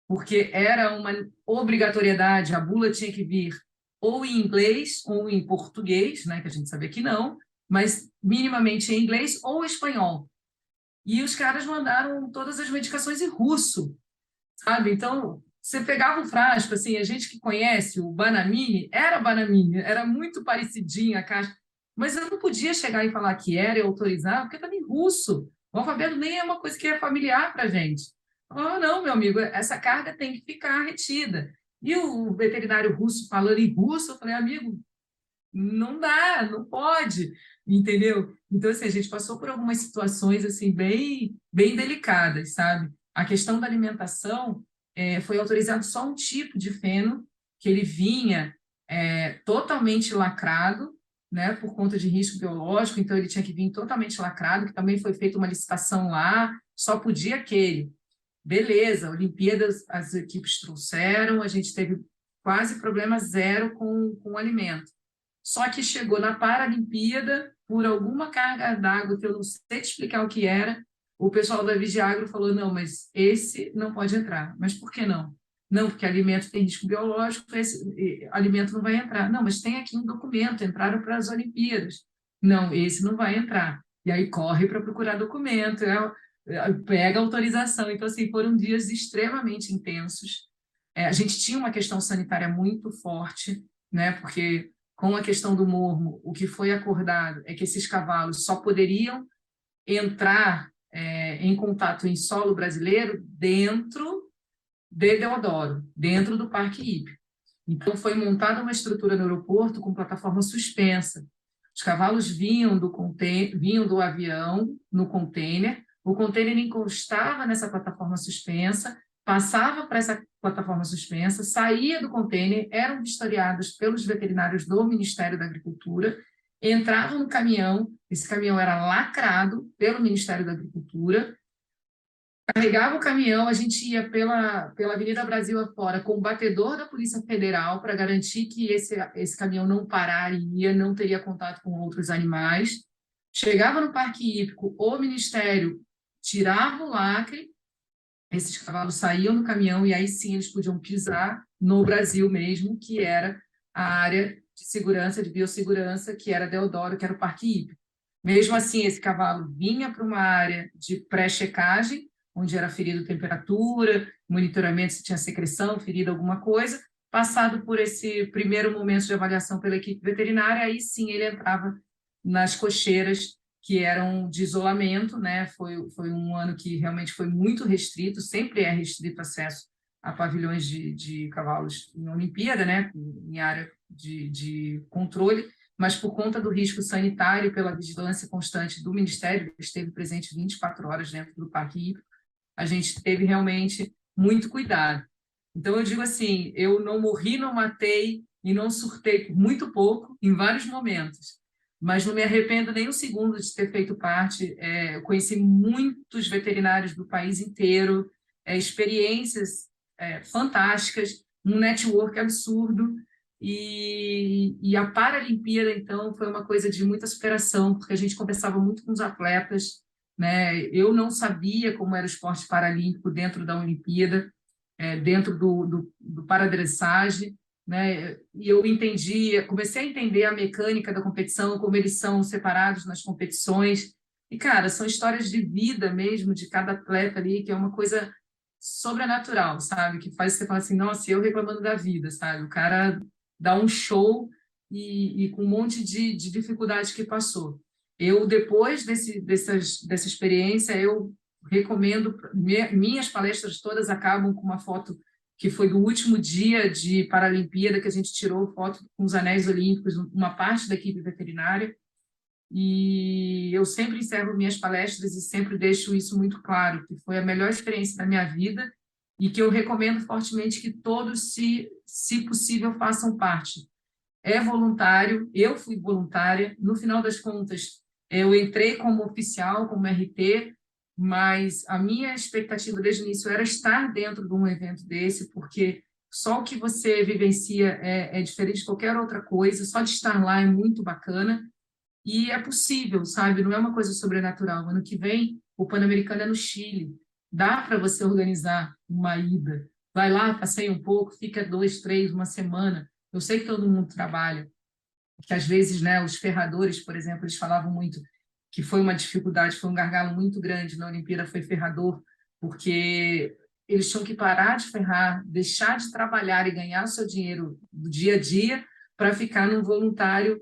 porque era uma obrigatoriedade, a bula tinha que vir ou em inglês ou em português, né, que a gente sabia que não, mas minimamente em inglês ou espanhol. E os caras mandaram todas as medicações em russo, sabe? Então, você pegava um frasco, assim, a gente que conhece o Banamine, era muito parecidinha a caixa, mas eu não podia chegar e falar que era e autorizar, porque estava em russo. O alfabeto nem é uma coisa que é familiar para a gente. Oh, não, meu amigo, essa carga tem que ficar retida. E o veterinário russo falando em russo, eu falei, amigo, não dá, não pode, entendeu? Então, assim, a gente passou por algumas situações, assim, bem delicadas, sabe? A questão da alimentação, foi autorizado só um tipo de feno, que ele vinha totalmente lacrado, né, por conta de risco biológico, então ele tinha que vir totalmente lacrado, que também foi feita uma licitação lá, só podia aquele. Beleza, Olimpíadas, as equipes trouxeram, a gente teve quase problema zero com o alimento. Só que chegou na Paralimpíada, por alguma carga d'água que eu não sei te explicar o que era, o pessoal da Vigiagro falou, não, mas esse não pode entrar. Mas por que não? Não, porque alimento tem risco biológico, esse alimento não vai entrar. Não, mas tem aqui um documento, entraram para as Olimpíadas. Não, esse não vai entrar. E aí corre para procurar documento, pega autorização. Então, assim, foram dias extremamente intensos. A gente tinha uma questão sanitária muito forte, né? Porque com a questão do mormo, o que foi acordado é que esses cavalos só poderiam entrar em contato em solo brasileiro dentro de Deodoro, dentro do Parque Hípico. Então, foi montada uma estrutura no aeroporto com plataforma suspensa. Os cavalos vinham do avião no container, o container encostava nessa plataforma suspensa, passava para essa plataforma suspensa, saía do container, eram vistoriados pelos veterinários do Ministério da Agricultura, entravam no caminhão, esse caminhão era lacrado pelo Ministério da Agricultura, carregava o caminhão, a gente ia pela Avenida Brasil afora com o batedor da Polícia Federal para garantir que esse caminhão não pararia, não teria contato com outros animais. Chegava no Parque Hípico, o Ministério tirava o lacre, esses cavalos saíam do caminhão e aí sim eles podiam pisar no Brasil mesmo, que era a área de segurança, de biossegurança, que era Deodoro, que era o Parque Hípico. Mesmo assim, esse cavalo vinha para uma área de pré-checagem, onde era ferido temperatura, monitoramento se tinha secreção, ferida alguma coisa. Passado por esse primeiro momento de avaliação pela equipe veterinária, aí sim ele entrava nas cocheiras que eram de isolamento, né? Foi um ano que realmente foi muito restrito, sempre é restrito acesso a pavilhões de cavalos em Olimpíada, né? Em área de controle, mas por conta do risco sanitário, pela vigilância constante do Ministério, que esteve presente 24 horas dentro do Parque Hípico, a gente teve realmente muito cuidado. Então, eu digo assim, eu não morri, não matei e não surtei por muito pouco em vários momentos, mas não me arrependo nem um segundo de ter feito parte. Eu conheci muitos veterinários do país inteiro, experiências fantásticas, um network absurdo, e a Paralimpíada, então, foi uma coisa de muita superação, porque a gente conversava muito com os atletas, né? Eu não sabia como era o esporte paralímpico dentro da Olimpíada, dentro do paradressage, né? E eu comecei a entender a mecânica da competição, como eles são separados nas competições. E, cara, são histórias de vida mesmo, de cada atleta ali, que é uma coisa sobrenatural, sabe? Que faz você falar assim, nossa, eu reclamando da vida, sabe? O cara dá um show e com um monte de dificuldade que passou. Eu, depois dessa experiência, eu recomendo, minhas palestras todas acabam com uma foto que foi do último dia de Paralimpíada, que a gente tirou foto com os anéis olímpicos, uma parte da equipe veterinária, e eu sempre encerro minhas palestras e sempre deixo isso muito claro, que foi a melhor experiência da minha vida e que eu recomendo fortemente que todos, se possível, façam parte. É voluntário, eu fui voluntária, no final das contas, eu entrei como oficial, como RT, mas a minha expectativa desde o início era estar dentro de um evento desse, porque só o que você vivencia é diferente de qualquer outra coisa, só de estar lá é muito bacana, e é possível, sabe? Não é uma coisa sobrenatural. Ano que vem, o Pan-Americano é no Chile. Dá para você organizar uma ida. Vai lá, passeia um pouco, fica 2, 3, uma semana. Eu sei que todo mundo trabalha, que às vezes, né, os ferradores, por exemplo, eles falavam muito que foi uma dificuldade, foi um gargalo muito grande na Olimpíada, foi ferrador, porque eles tinham que parar de ferrar, deixar de trabalhar e ganhar o seu dinheiro do dia a dia para ficar num voluntário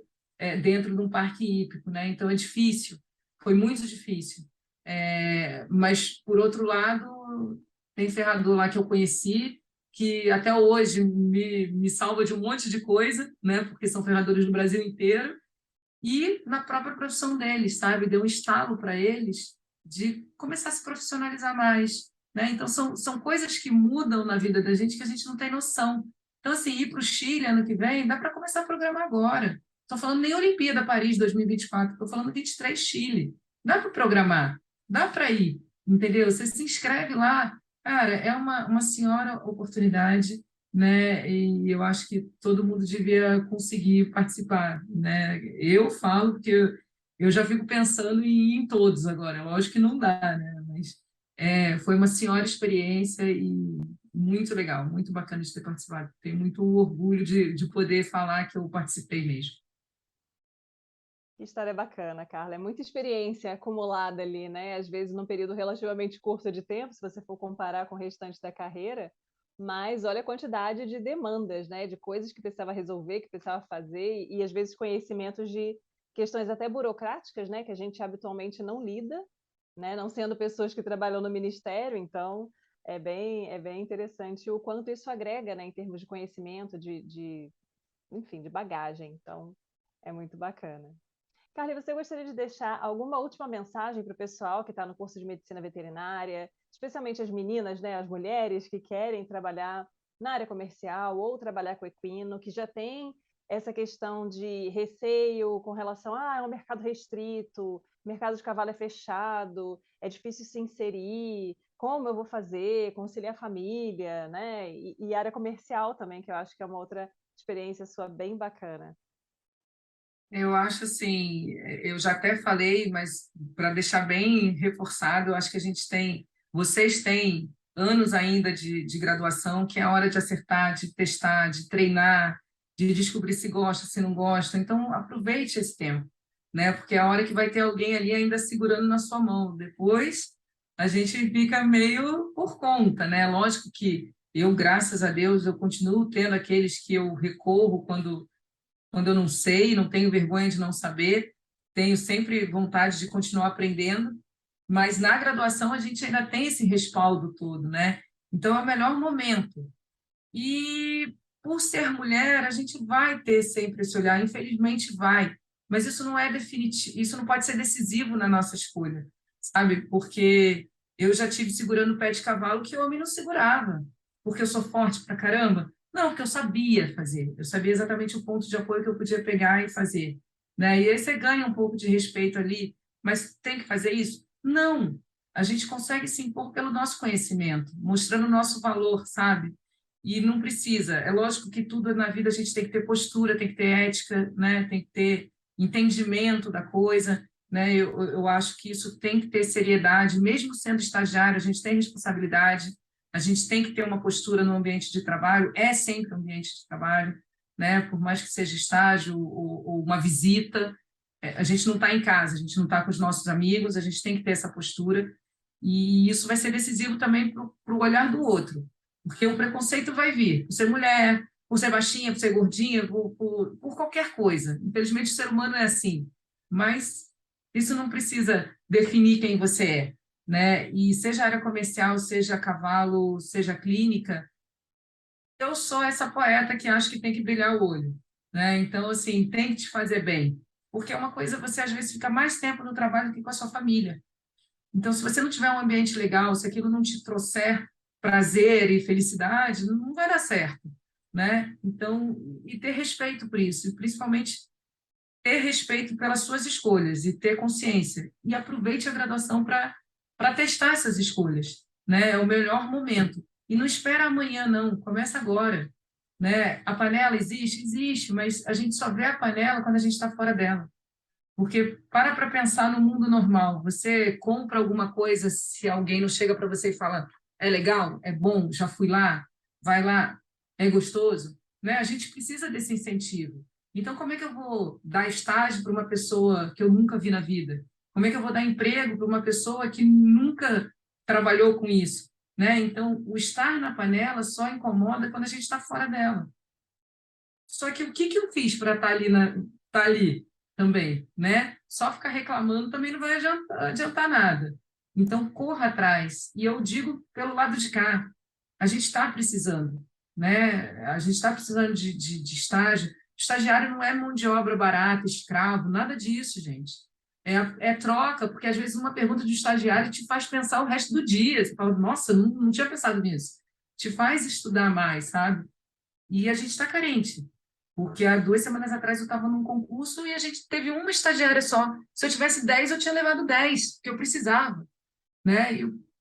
dentro de um parque hípico, né? Então é difícil, foi muito difícil. Mas, por outro lado, tem ferrador lá que eu conheci, que até hoje me salva de um monte de coisa, né? Porque são ferradores do Brasil inteiro, e na própria profissão deles, sabe? Deu um estalo para eles de começar a se profissionalizar mais, né? Então, são coisas que mudam na vida da gente que a gente não tem noção. Então, assim, ir para o Chile ano que vem, dá para começar a programar agora. Estou falando nem Olimpíada Paris 2024, estou falando 23 Chile. Dá para programar, dá para ir, entendeu? Você se inscreve lá. Cara, é uma senhora oportunidade, né? E eu acho que todo mundo devia conseguir participar, né? Eu falo porque eu já fico pensando em ir em todos agora. Lógico que não dá, né? Mas foi uma senhora experiência e muito legal, muito bacana de ter participado. Tenho muito orgulho de poder falar que eu participei mesmo.
Que história bacana, Carla. É muita experiência acumulada ali, né? Às vezes num período relativamente curto de tempo, se você for comparar com o restante da carreira, mas olha a quantidade de demandas, né? De coisas que precisava resolver, que precisava fazer, e às vezes conhecimentos de questões até burocráticas, né? Que a gente habitualmente não lida, né? Não sendo pessoas que trabalham no ministério, então é bem interessante o quanto isso agrega, né? Em termos de conhecimento, enfim, de bagagem. Então, é muito bacana. Carly, você gostaria de deixar alguma última mensagem para o pessoal que está no curso de medicina veterinária, especialmente as meninas, né, as mulheres que querem trabalhar na área comercial ou trabalhar com equino, que já tem essa questão de receio com relação é um mercado restrito, mercado de cavalo é fechado, é difícil se inserir, como eu vou fazer, conciliar a família, né? E área comercial também, que eu acho que é uma outra experiência sua bem bacana.
Eu acho assim, eu já até falei, mas para deixar bem reforçado, eu acho que vocês têm anos ainda de graduação, que é a hora de acertar, de testar, de treinar, de descobrir se gosta, se não gosta. Então, aproveite esse tempo, né? Porque é a hora que vai ter alguém ali ainda segurando na sua mão. Depois, a gente fica meio por conta, né? Lógico que eu, graças a Deus, eu continuo tendo aqueles que eu recorro quando eu não sei, não tenho vergonha de não saber, tenho sempre vontade de continuar aprendendo, mas na graduação a gente ainda tem esse respaldo todo, né? Então é o melhor momento. E por ser mulher, a gente vai ter sempre esse olhar, infelizmente vai, mas isso não é definitivo, isso não pode ser decisivo na nossa escolha, sabe? Porque eu já tive segurando o pé de cavalo que homem não segurava, porque eu sou forte pra caramba. Não, porque eu sabia fazer, eu sabia exatamente o ponto de apoio que eu podia pegar e fazer, né? E aí você ganha um pouco de respeito ali, mas tem que fazer isso? Não, a gente consegue se impor pelo nosso conhecimento, mostrando o nosso valor, sabe? E não precisa. É lógico que tudo na vida a gente tem que ter postura, tem que ter ética, né? Tem que ter entendimento da coisa, né? Eu acho que isso tem que ter seriedade, mesmo sendo estagiário, a gente tem responsabilidade, a gente tem que ter uma postura no ambiente de trabalho, é sempre um ambiente de trabalho, né? Por mais que seja estágio ou uma visita, a gente não está em casa, a gente não está com os nossos amigos, a gente tem que ter essa postura, e isso vai ser decisivo também para o olhar do outro, porque o preconceito vai vir por ser mulher, por ser baixinha, por ser gordinha, por qualquer coisa. Infelizmente, o ser humano é assim. Mas isso não precisa definir quem você é, né? E seja área comercial, seja cavalo, seja clínica, eu sou essa poeta que acho que tem que brilhar o olho, né? Então, assim, tem que te fazer bem. Porque é uma coisa, você às vezes fica mais tempo no trabalho do que com a sua família. Então, se você não tiver um ambiente legal, se aquilo não te trouxer prazer e felicidade, não vai dar certo, né? Então, e ter respeito por isso, e principalmente ter respeito pelas suas escolhas e ter consciência. E aproveite a graduação para testar essas escolhas, né? É o melhor momento. E não espera amanhã, não, começa agora, né? A panela existe? Existe, mas a gente só vê a panela quando a gente está fora dela. Porque para pensar no mundo normal. Você compra alguma coisa se alguém não chega para você e fala é legal, é bom, já fui lá, vai lá, é gostoso, né? A gente precisa desse incentivo. Então, como é que eu vou dar estágio para uma pessoa que eu nunca vi na vida? Como é que eu vou dar emprego para uma pessoa que nunca trabalhou com isso, né? Então, o estar na panela só incomoda quando a gente está fora dela. Só que o que eu fiz para estar tá ali também, né? Só ficar reclamando também não vai adiantar nada. Então, corra atrás. E eu digo pelo lado de cá. A gente está precisando, né? A gente está precisando de estágio. Estagiário não é mão de obra barata, escravo, nada disso, gente. É troca, porque às vezes uma pergunta de estagiário te faz pensar o resto do dia. Você fala, nossa, não tinha pensado nisso. Te faz estudar mais, sabe? E a gente está carente, porque há 2 semanas atrás eu estava num concurso e a gente teve uma estagiária só. Se eu tivesse 10, eu tinha levado 10, porque eu precisava, né?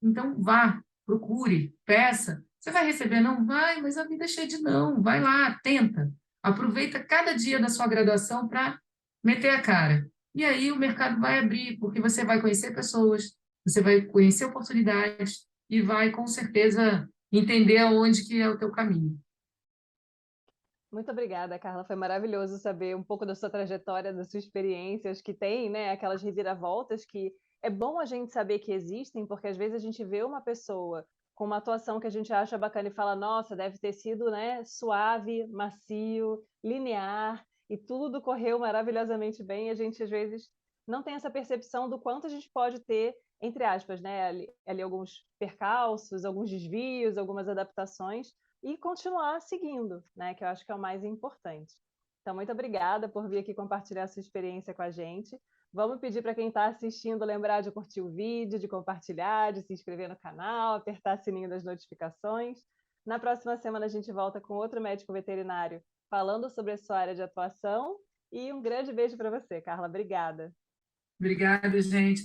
Então, vá, procure, peça. Você vai receber? Não vai, mas a vida é cheia de não. Vai lá, tenta. Aproveita cada dia da sua graduação para meter a cara. E aí o mercado vai abrir, porque você vai conhecer pessoas, você vai conhecer oportunidades e vai, com certeza, entender aonde que é o teu caminho.
Muito obrigada, Carla. Foi maravilhoso saber um pouco da sua trajetória, da sua experiência. Acho que tem, né, aquelas reviravoltas que é bom a gente saber que existem, porque às vezes a gente vê uma pessoa com uma atuação que a gente acha bacana e fala, nossa, deve ter sido, né, suave, macio, linear, e tudo correu maravilhosamente bem. E a gente às vezes não tem essa percepção do quanto a gente pode ter, entre aspas, né, ali alguns percalços, alguns desvios, algumas adaptações e continuar seguindo, né? Que eu acho que é o mais importante. Então, muito obrigada por vir aqui compartilhar a sua experiência com a gente. Vamos pedir para quem está assistindo lembrar de curtir o vídeo, de compartilhar, de se inscrever no canal, apertar o sininho das notificações. Na próxima semana a gente volta com outro médico veterinário falando sobre a sua área de atuação. E um grande beijo para você, Carla. Obrigada.
Obrigada, gente.